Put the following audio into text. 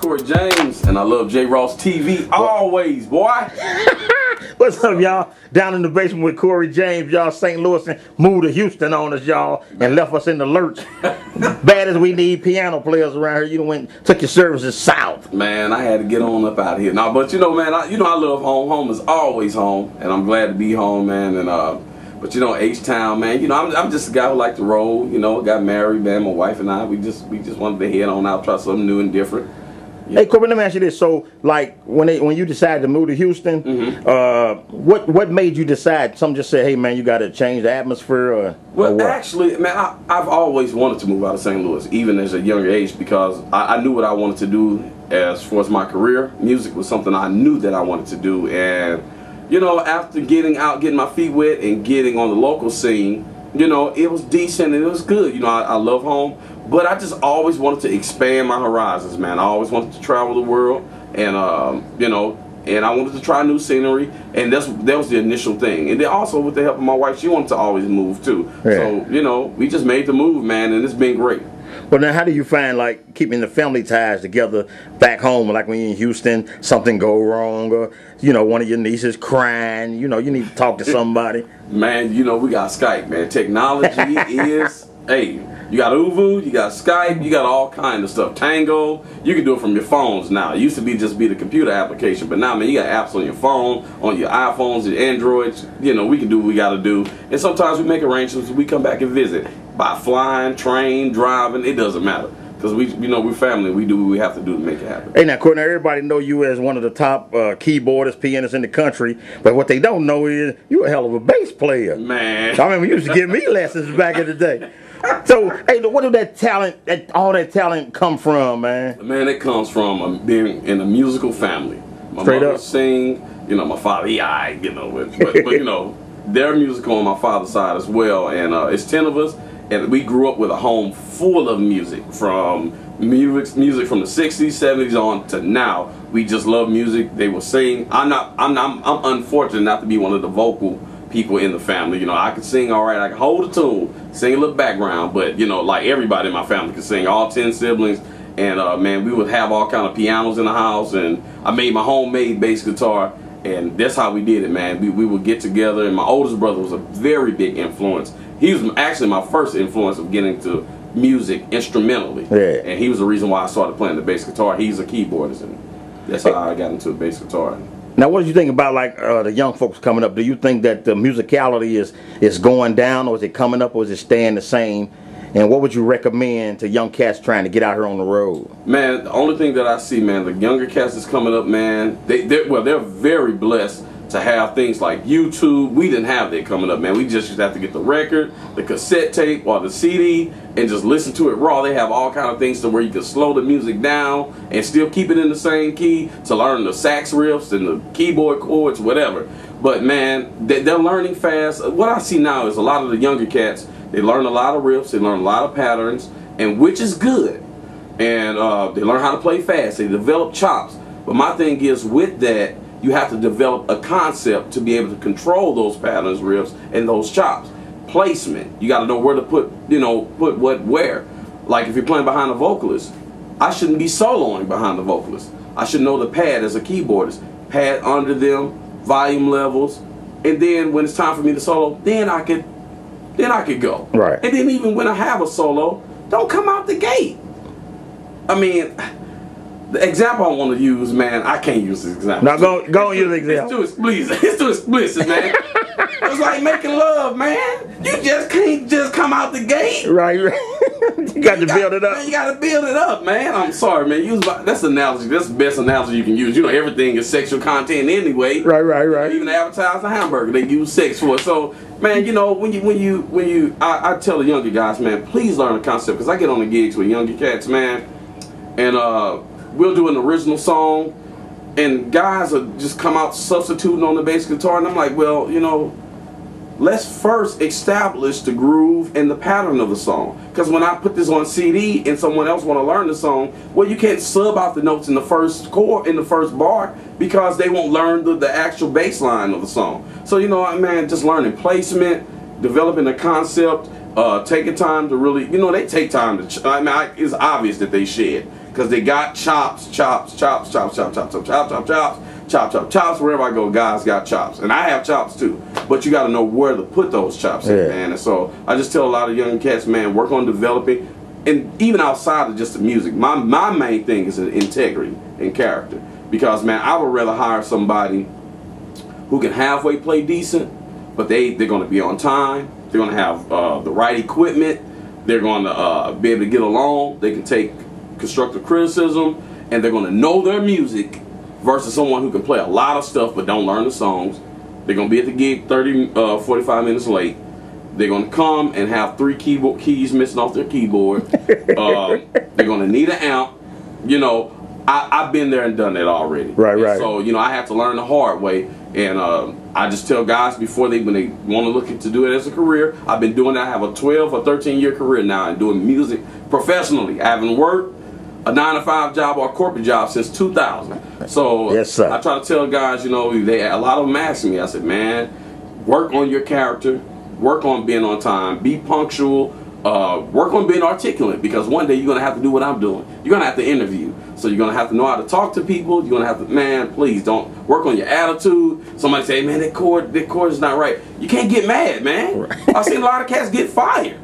Cory James, and I love J. Ross TV always, boy. What's up, y'all? Down in the basement with Cory James, y'all. St. Louis and moved to Houston on us, y'all, and left us in the lurch. Bad as we need piano players around here, you took your services south. Man, I had to get on up out of here. Now, but you know, man, I love home. Home is always home, and I'm glad to be home, man. And but you know, H-Town, man, you know, I'm just a guy who like to roll. You know, got married, man. My wife and I, we just wanted to head on out, try something new and different. Yeah. Hey, Cory, let me ask you this. So, like, when you decided to move to Houston, what made you decide? Some just said, hey, man, you got to change the atmosphere, Well, actually, man, I've always wanted to move out of St. Louis, even as a younger age, because I knew what I wanted to do as far as my career. Music was something I knew that I wanted to do. And, you know, after getting out, getting my feet wet and getting on the local scene, you know, it was decent and it was good. You know, I love home. But I just always wanted to expand my horizons, man. I always wanted to travel the world, and you know, and I wanted to try new scenery, and that was the initial thing. And then also with the help of my wife, she wanted to always move too. Yeah. So you know, we just made the move, man, and it's been great. Well, now, how do you find like keeping the family ties together back home? Like when you're in Houston, something go wrong, or you know, one of your nieces crying. You know, you need to talk to somebody. Man, you know, we got Skype, man. Technology is hey. You got Uvu, you got Skype, you got all kind of stuff. Tango, you can do it from your phones now. It used to be just the computer application, but now, man, you got apps on your phone, on your iPhones, your Androids. You know, we can do what we got to do. And sometimes we make arrangements. We come back and visit by flying, train, driving. It doesn't matter because we're family. We do what we have to do to make it happen. Hey, now, Cory, everybody know you as one of the top keyboardists, pianists in the country, but what they don't know is you a hell of a bass player. Man, I mean, you used to give me lessons back in the day. So, hey, where did that talent, all that talent come from, man? Man, it comes from being in a musical family. My Straight mother up. Sing, you know, my father, you know, but you know, they're musical on my father's side as well, and it's 10 of us, and we grew up with a home full of music, from music from the 60s, 70s on to now. We just love music. They will sing. I'm unfortunate not to be one of the vocal people in the family. You know, I can sing all right, I can hold a tune, sing a little background, but you know, like everybody in my family can sing, all 10 siblings, and man, we would have all kind of pianos in the house, and I made my homemade bass guitar, and that's how we did it, man. We would get together, and my oldest brother was a very big influence. He was actually my first influence of getting to music instrumentally, yeah. And he was the reason why I started playing the bass guitar. He's a keyboardist, and that's how I got into the bass guitar. Now, what did you think about like the young folks coming up? Do you think that the musicality is going down, or is it coming up, or is it staying the same? And what would you recommend to young cats trying to get out here on the road? Man, the only thing that I see, man, the younger cats that's coming up, man, they're very blessed to have things like YouTube. We didn't have that coming up, man. We just used to have to get the record, the cassette tape, or the CD, and just listen to it raw. They have all kind of things to where you can slow the music down and still keep it in the same key to learn the sax riffs and the keyboard chords, whatever. But man, they're learning fast. What I see now is a lot of the younger cats, they learn a lot of riffs, they learn a lot of patterns, and which is good. And they learn how to play fast. They develop chops. But my thing is, with that, you have to develop a concept to be able to control those patterns, riffs, and those chops. Placement. You got to know where to put what where. Like if you're playing behind a vocalist, I shouldn't be soloing behind the vocalist. I should know the pad as a keyboardist. Pad under them, volume levels, and then when it's time for me to solo, then I could go. Right. And then even when I have a solo, don't come out the gate. I mean, the example I want to use, man, I can't use this example. Now go and use the example. It's too explicit, man. It's like making love, man. You just can't just come out the gate. Right. You got to build it up. Man, you got to build it up, man. I'm sorry, man. That's the analogy. That's the best analogy you can use. You know, everything is sexual content anyway. Right. Even advertise a hamburger, they use sex for it. So, man, you know, I tell the younger guys, man, please learn the concept, because I get on the gigs with younger cats, man, and we'll do an original song, and guys will just come out substituting on the bass guitar, and I'm like, well, you know, let's first establish the groove and the pattern of the song. Because when I put this on CD and someone else want to learn the song, well, you can't sub out the notes in the first chord, in the first bar, because they won't learn the actual bass line of the song. So, you know, man, just learning placement, developing a concept, taking time to really, you know, they take time to, it's obvious that they shed. because they got chops, wherever I go, guys got chops, and I have chops too, but you got to know where to put those chops in, man. And so I just tell a lot of young cats, man, work on developing, and even outside of just the music, my main thing is integrity and character, because man, I would rather hire somebody who can halfway play decent, but they're going to be on time, they're going to have the right equipment, they're going to be able to get along, they can take constructive criticism, and they're going to know their music, versus someone who can play a lot of stuff but don't learn the songs. They're going to be at the gig 45 minutes late. They're going to come and have 3 keyboard keys missing off their keyboard. They're going to need an amp. You know, I've been there and done that already. Right. So, you know, I have to learn the hard way. And I just tell guys before when they want to look to do it as a career, I've been doing that. I have a 12 or 13-year career now and doing music professionally. I haven't worked a 9-to-5 job or a corporate job since 2000. So yes, sir. I try to tell guys, you know, a lot of them ask me, I said, man, work on your character, work on being on time, be punctual, work on being articulate, because one day you're going to have to do what I'm doing. You're going to have to interview. So you're going to have to know how to talk to people. You're going to have to, man, please don't work on your attitude. Somebody say, man, that chord is not right. You can't get mad, man. Right. I've seen a lot of cats get fired.